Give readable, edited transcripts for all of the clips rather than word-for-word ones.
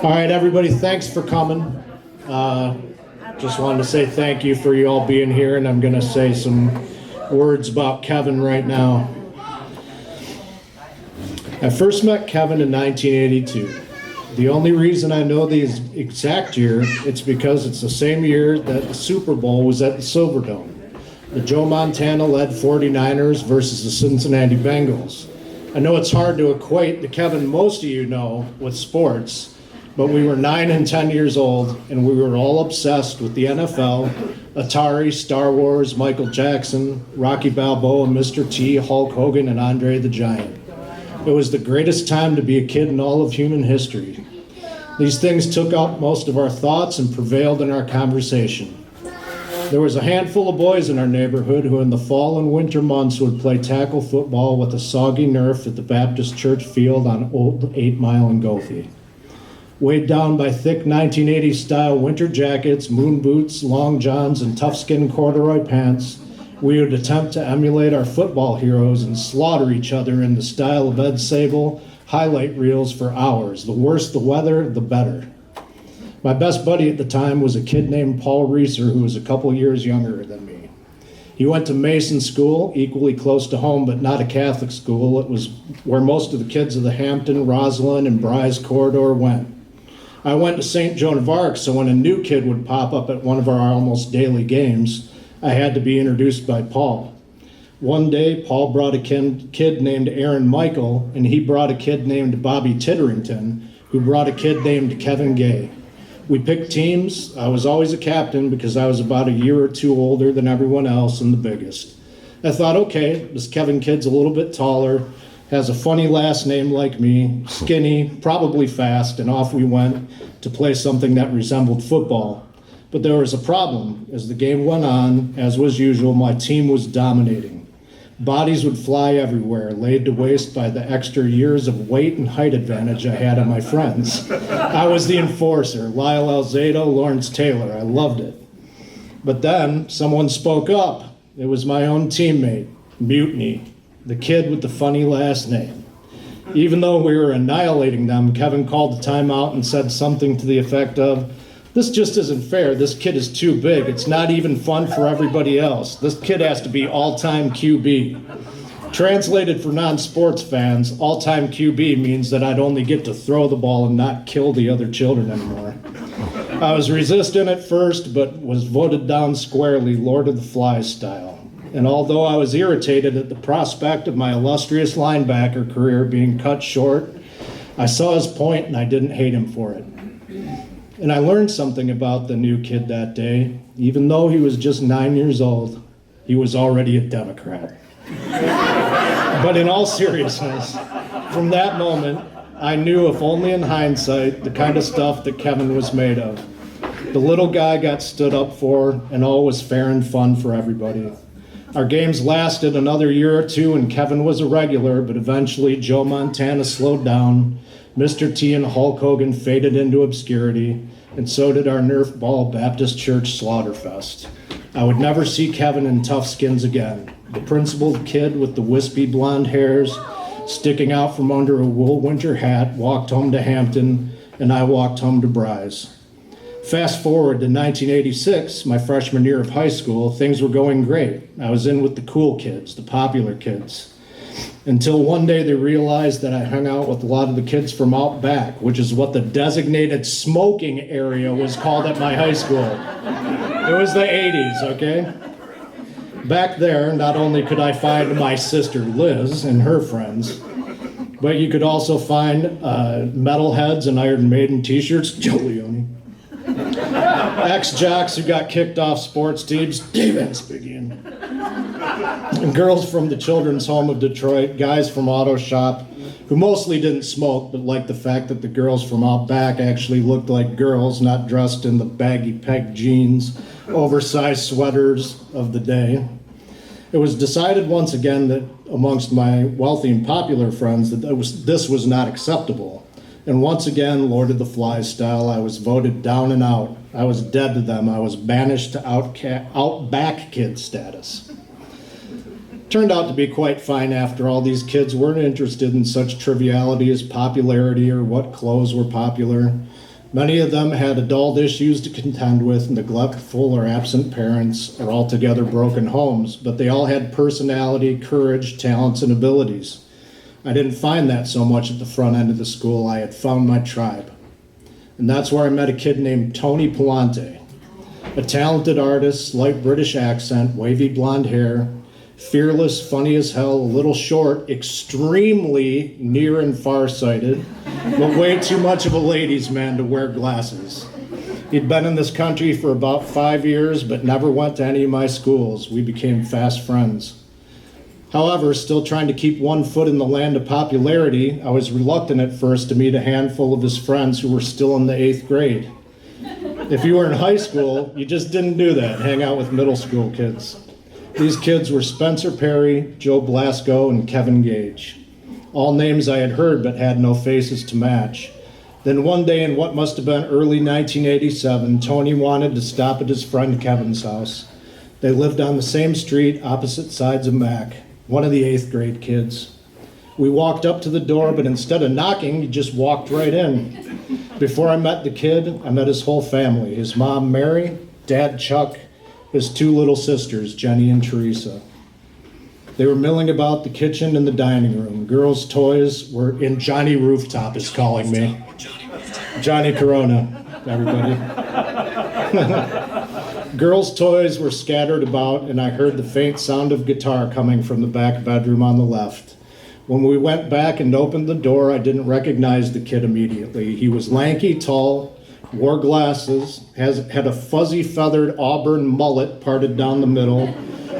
All right, everybody, thanks for coming. Just wanted to say thank you for you all being here, and I'm going to say some words about Kevin right now. I first met Kevin in 1982. The only reason I know the exact year, it's because it's the same year that the Super Bowl was at the Silverdome. The Joe Montana-led 49ers versus the Cincinnati Bengals. I know it's hard to equate the Kevin most of you know with sports, but we were 9 and 10 years old, and we were all obsessed with the NFL, Atari, Star Wars, Michael Jackson, Rocky Balboa, Mr. T, Hulk Hogan, and Andre the Giant. It was the greatest time to be a kid in all of human history. These things took up most of our thoughts and prevailed in our conversation. There was a handful of boys in our neighborhood who in the fall and winter months would play tackle football with a soggy Nerf at the Baptist Church field on Old 8 Mile in Gophie. Weighed down by thick 1980s style winter jackets, moon boots, long johns, and tough skin corduroy pants, we would attempt to emulate our football heroes and slaughter each other in the style of Ed Sable highlight reels for hours. The worse the weather, the better. My best buddy at the time was a kid named Paul Reeser, who was a couple years younger than me. He went to Mason School, equally close to home, but not a Catholic school. It was where most of the kids of the Hampton, Roslyn, and Bryce corridor went. I went to St. Joan of Arc, so when a new kid would pop up at one of our almost daily games, I had to be introduced by Paul. One day, Paul brought a kid named Aaron Michael, and he brought a kid named Bobby Titterington, who brought a kid named Kevin Gage. We picked teams. I was always a captain because I was about a year or two older than everyone else and the biggest. I thought, okay, this Kevin kid's a little bit taller, has a funny last name like me, skinny, probably fast, and off we went to play something that resembled football. But there was a problem. As the game went on, as was usual, my team was dominating. Bodies would fly everywhere, laid to waste by the extra years of weight and height advantage I had on my friends. I was the enforcer, Lyle Alzado, Lawrence Taylor. I loved it. But then someone spoke up. It was my own teammate, Mutiny, the kid with the funny last name. Even though we were annihilating them, Kevin called the timeout and said something to the effect of, "This just isn't fair. This kid is too big. It's not even fun for everybody else. This kid has to be all-time QB." Translated for non-sports fans, all-time QB means that I'd only get to throw the ball and not kill the other children anymore. I was resistant at first, but was voted down squarely, Lord of the Flies style. And although I was irritated at the prospect of my illustrious linebacker career being cut short, I saw his point and I didn't hate him for it. And I learned something about the new kid that day. Even though he was just 9 years old, he was already a Democrat. But in all seriousness, from that moment, I knew, if only in hindsight, the kind of stuff that Kevin was made of. The little guy got stood up for, and all was fair and fun for everybody. Our games lasted another year or two, and Kevin was a regular, but eventually Joe Montana slowed down. Mr. T and Hulk Hogan faded into obscurity, and so did our Nerf Ball Baptist Church Slaughterfest. I would never see Kevin in tough skins again. The principled kid with the wispy blonde hairs sticking out from under a wool winter hat walked home to Hampton, and I walked home to Bryce. Fast forward to 1986, my freshman year of high school, things were going great. I was in with the cool kids, the popular kids. Until one day they realized that I hung out with a lot of the kids from out back, which is what the designated smoking area was called at my high school. It was the 80s, okay? Back there, not only could I find my sister Liz and her friends, but you could also find metalheads and Iron Maiden t-shirts, Joe Leone. Ex-jocks who got kicked off sports teams, Dave Enspigian. And girls from the Children's Home of Detroit, guys from Auto Shop, who mostly didn't smoke, but liked the fact that the girls from out back actually looked like girls, not dressed in the baggy peg jeans, oversized sweaters of the day. It was decided once again that amongst my wealthy and popular friends that this was not acceptable. And once again, Lord of the Flies style, I was voted down and out. I was dead to them. I was banished to outback kid status. Turned out to be quite fine after all. These kids weren't interested in such triviality as popularity or what clothes were popular. Many of them had adult issues to contend with, neglectful or absent parents, or altogether broken homes, but they all had personality, courage, talents, and abilities. I didn't find that so much at the front end of the school. I had found my tribe. And that's where I met a kid named Tony Palante, a talented artist, slight British accent, wavy blonde hair, fearless, funny as hell, a little short, extremely near and farsighted, but way too much of a ladies' man to wear glasses. He'd been in this country for about 5 years, but never went to any of my schools. We became fast friends. However, still trying to keep one foot in the land of popularity, I was reluctant at first to meet a handful of his friends who were still in the 8th grade. If you were in high school, you just didn't do that, hang out with middle school kids. These kids were Spencer Perry, Joe Blasco, and Kevin Gage. All names I had heard but had no faces to match. Then one day in what must have been early 1987, Tony wanted to stop at his friend Kevin's house. They lived on the same street, opposite sides of Mac, one of the 8th grade kids. We walked up to the door, but instead of knocking, he just walked right in. Before I met the kid, I met his whole family, his mom, Mary, dad, Chuck, his 2 little sisters, Jenny and Teresa. They were milling about the kitchen and the dining room. Girls' toys were in. Johnny Rooftop is calling me. Johnny Corona, everybody. Girls' toys were scattered about, and I heard the faint sound of guitar coming from the back bedroom on the left. When we went back and opened the door, I didn't recognize the kid immediately. He was lanky, tall, wore glasses, had a fuzzy feathered auburn mullet parted down the middle,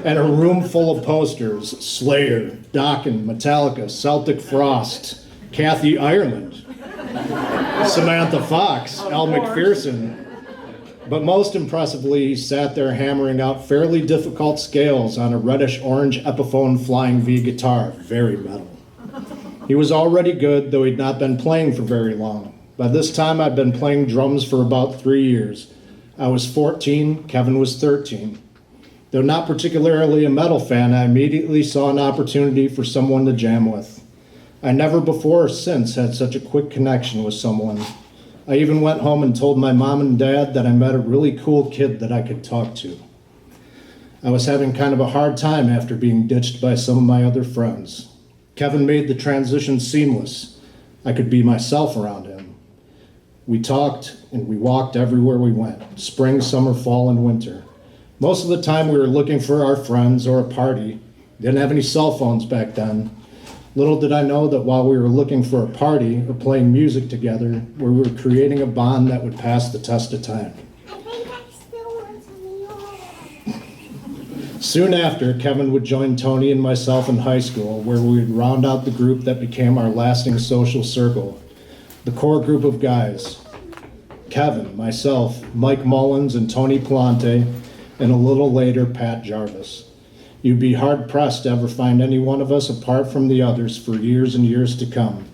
and a room full of posters: Slayer, Dokken, Metallica, Celtic Frost, Kathy Ireland, Samantha Fox, Al McPherson. But most impressively, he sat there hammering out fairly difficult scales on a reddish-orange Epiphone Flying V guitar, very metal. He was already good, though he'd not been playing for very long. By this time, I'd been playing drums for about 3 years. I was 14, Kevin was 13. Though not particularly a metal fan, I immediately saw an opportunity for someone to jam with. I never before or since had such a quick connection with someone. I even went home and told my mom and dad that I met a really cool kid that I could talk to. I was having kind of a hard time after being ditched by some of my other friends. Kevin made the transition seamless. I could be myself around him. We talked and we walked everywhere we went, spring, summer, fall, and winter. Most of the time we were looking for our friends or a party. Didn't have any cell phones back then. Little did I know that while we were looking for a party or playing music together, we were creating a bond that would pass the test of time. Soon after, Kevin would join Tony and myself in high school, where we would round out the group that became our lasting social circle. The core group of guys: Kevin, myself, Mike Mullins, and Tony Palante, and a little later, Pat Jarvis. You'd be hard-pressed to ever find any one of us apart from the others for years and years to come.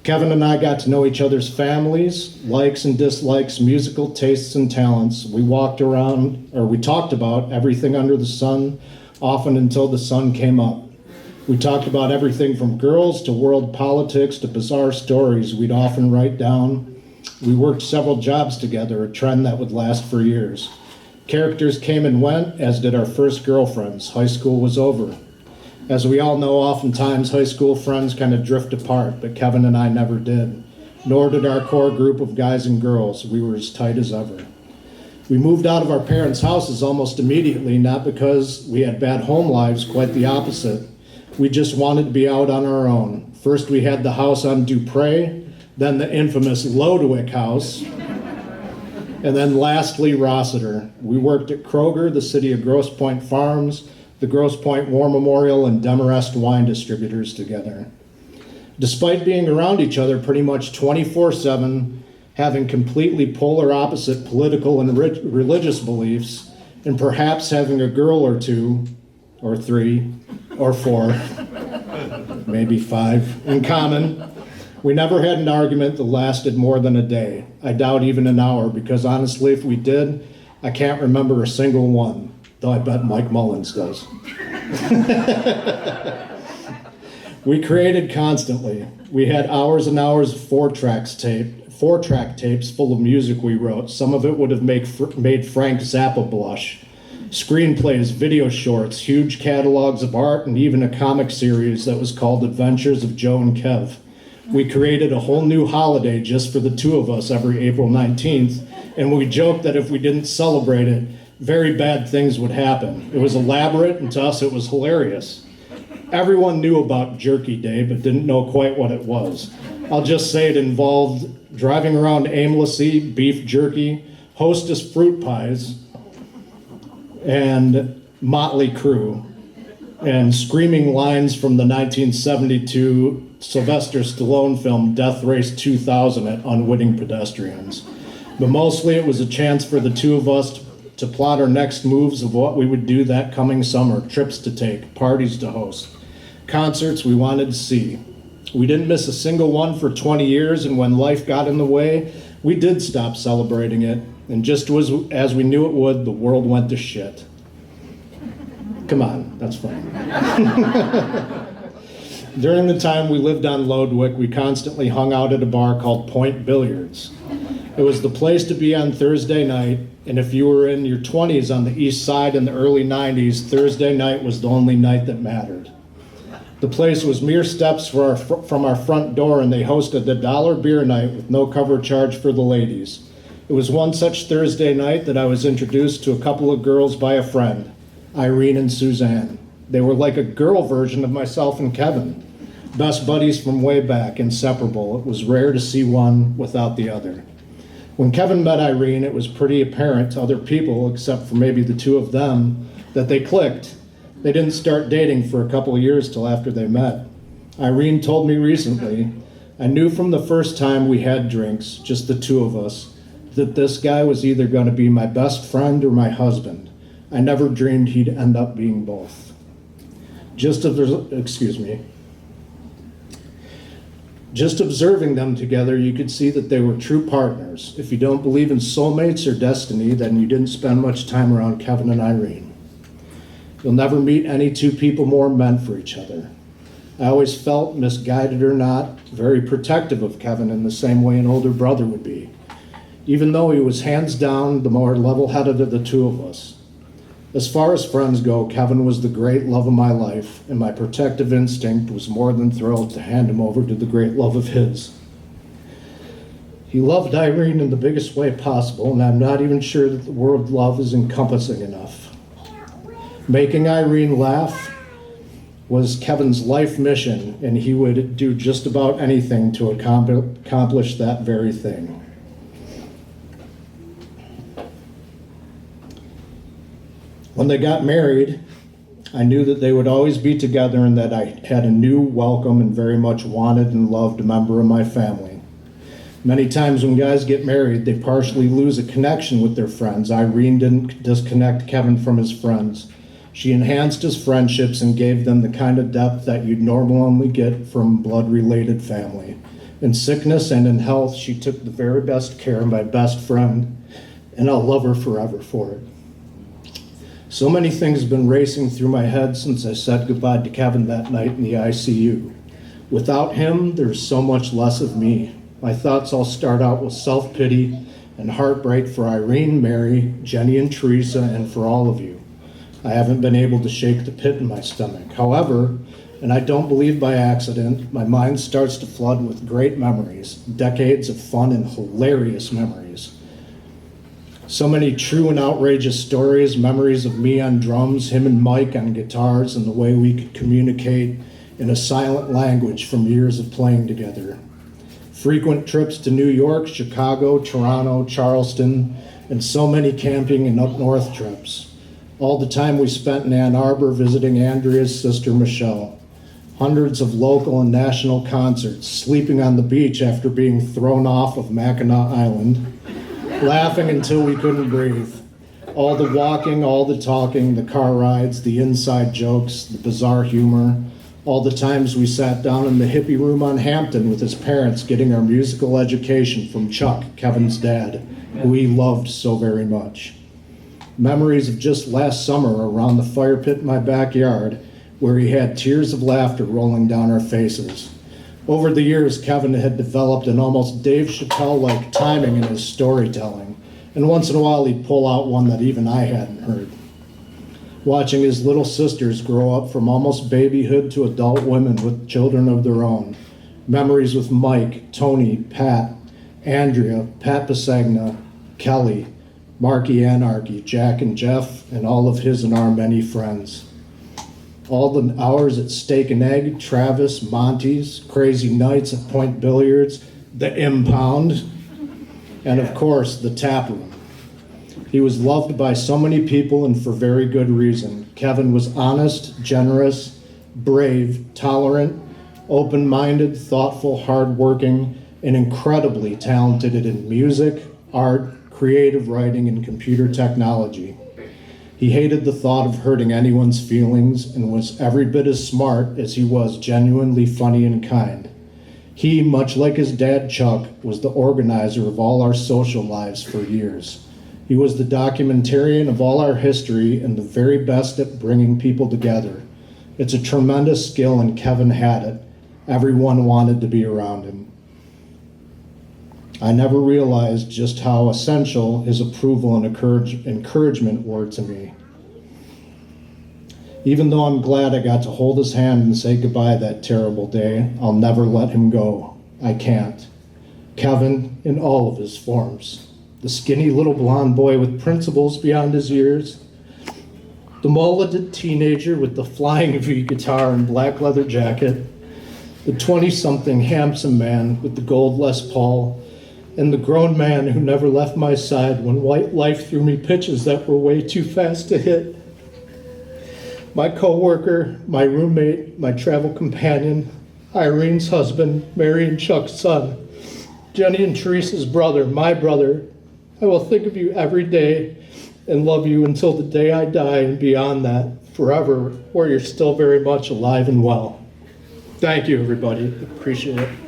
Kevin and I got to know each other's families, likes and dislikes, musical tastes and talents. We talked about everything under the sun, often until the sun came up. We talked about everything from girls to world politics to bizarre stories we'd often write down. We worked several jobs together, a trend that would last for years. Characters came and went, as did our first girlfriends. High school was over. As we all know, oftentimes high school friends kind of drift apart, but Kevin and I never did. Nor did our core group of guys and girls. We were as tight as ever. We moved out of our parents' houses almost immediately, not because we had bad home lives, quite the opposite. We just wanted to be out on our own. First we had the house on Dupre, then the infamous Lodwick house, and then lastly, Rossiter. We worked at Kroger, the city of Grosse Pointe Farms, the Grosse Pointe War Memorial, and Demarest wine distributors together. Despite being around each other pretty much 24/7, having completely polar opposite political and religious beliefs, and perhaps having a girl or 2, or 3, or 4, maybe 5 in common, we never had an argument that lasted more than a day. I doubt even an hour, because honestly, if we did, I can't remember a single one, though I bet Mike Mullins does. We created constantly. We had hours and hours of 4-tracks taped, 4-track tapes full of music we wrote. Some of it would have made Frank Zappa blush. Screenplays, video shorts, huge catalogs of art, and even a comic series that was called Adventures of Joe and Kev. We created a whole new holiday just for the two of us every April 19th, and we joked that if we didn't celebrate it, very bad things would happen. It was elaborate, and to us it was hilarious. Everyone knew about Jerky Day, but didn't know quite what it was. I'll just say it involved driving around aimlessly, beef jerky, Hostess fruit pies, and Motley Crue, and screaming lines from the 1972 Sylvester Stallone film Death Race 2000 at unwitting pedestrians. But mostly it was a chance for the two of us to plot our next moves of what we would do that coming summer, trips to take, parties to host, concerts we wanted to see. We didn't miss a single one for 20 years, and when life got in the way, we did stop celebrating it, and just as we knew it would, the world went to shit. Come on, that's fine. During the time we lived on Lodwick, we constantly hung out at a bar called Point Billiards. It was the place to be on Thursday night, and if you were in your 20s on the east side in the early 90s, Thursday night was the only night that mattered. The place was mere steps from our front door, and they hosted a $1 beer night with no cover charge for the ladies. It was one such Thursday night that I was introduced to a couple of girls by a friend, Irene and Suzanne. They were like a girl version of myself and Kevin. Best buddies from way back, inseparable. It was rare to see one without the other. When Kevin met Irene, it was pretty apparent to other people, except for maybe the two of them, that they clicked. They didn't start dating for a couple of years till after they met. Irene told me recently, I knew from the first time we had drinks, just the two of us, that this guy was either going to be my best friend or my husband. I never dreamed he'd end up being both. Just observing them together, you could see that they were true partners. If you don't believe in soulmates or destiny, then you didn't spend much time around Kevin and Irene. You'll never meet any two people more meant for each other. I always felt, misguided or not, very protective of Kevin in the same way an older brother would be, even though he was hands down the more level-headed of the two of us. As far as friends go, Kevin was the great love of my life, and my protective instinct was more than thrilled to hand him over to the great love of his. He loved Irene in the biggest way possible, and I'm not even sure that the word love is encompassing enough. Making Irene laugh was Kevin's life mission, and he would do just about anything to accomplish that very thing. When they got married, I knew that they would always be together and that I had a new, welcome, and very much wanted and loved member of my family. Many times when guys get married, they partially lose a connection with their friends. Irene didn't disconnect Kevin from his friends. She enhanced his friendships and gave them the kind of depth that you'd normally only get from blood-related family. In sickness and in health, she took the very best care of my best friend, and I'll love her forever for it. So many things have been racing through my head since I said goodbye to Kevin that night in the ICU. Without him, there's so much less of me. My thoughts all start out with self-pity and heartbreak for Irene, Mary, Jenny, and Teresa, and for all of you. I haven't been able to shake the pit in my stomach. However, and I don't believe by accident, my mind starts to flood with great memories, decades of fun and hilarious memories. So many true and outrageous stories, memories of me on drums, him and Mike on guitars, and the way we could communicate in a silent language from years of playing together. Frequent trips to New York, Chicago, Toronto, Charleston, and so many camping and up north trips. All the time we spent in Ann Arbor visiting Andrea's sister Michelle. Hundreds of local and national concerts, sleeping on the beach after being thrown off of Mackinac Island, laughing until we couldn't breathe. All the walking, all the talking, the car rides, the inside jokes, the bizarre humor, all the times we sat down in the hippie room on Hampton with his parents getting our musical education from Chuck, Kevin's dad, who he loved so very much. Memories of just last summer around the fire pit in my backyard, where he had tears of laughter rolling down our faces. Over the years, Kevin had developed an almost Dave Chappelle-like timing in his storytelling, and once in a while he'd pull out one that even I hadn't heard. Watching his little sisters grow up from almost babyhood to adult women with children of their own. Memories with Mike, Tony, Pat, Andrea, Pat Pisagna, Kelly, Marky Anarchy, Jack and Jeff, and all of his and our many friends. All the hours at Steak and Egg, Travis, Monty's, crazy nights at Point Billiards, the Impound, and of course, the Tap Room. He was loved by so many people and for very good reason. Kevin was honest, generous, brave, tolerant, open-minded, thoughtful, hardworking, and incredibly talented in music, art, creative writing, and computer technology. He hated the thought of hurting anyone's feelings and was every bit as smart as he was genuinely funny and kind. He, much like his dad Chuck, was the organizer of all our social lives for years. He was the documentarian of all our history and the very best at bringing people together. It's a tremendous skill, and Kevin had it. Everyone wanted to be around him. I never realized just how essential his approval and encouragement were to me. Even though I'm glad I got to hold his hand and say goodbye that terrible day, I'll never let him go. I can't. Kevin, in all of his forms. The skinny little blonde boy with principles beyond his years. The mulleted teenager with the flying V guitar and black leather jacket. The 20-something handsome man with the gold Les Paul. And the grown man who never left my side when white life threw me pitches that were way too fast to hit. My co-worker, my roommate, my travel companion, Irene's husband, Mary and Chuck's son, Jenny and Teresa's brother, my brother. I will think of you every day and love you until the day I die and beyond that, forever, where you're still very much alive and well. Thank you, everybody. Appreciate it.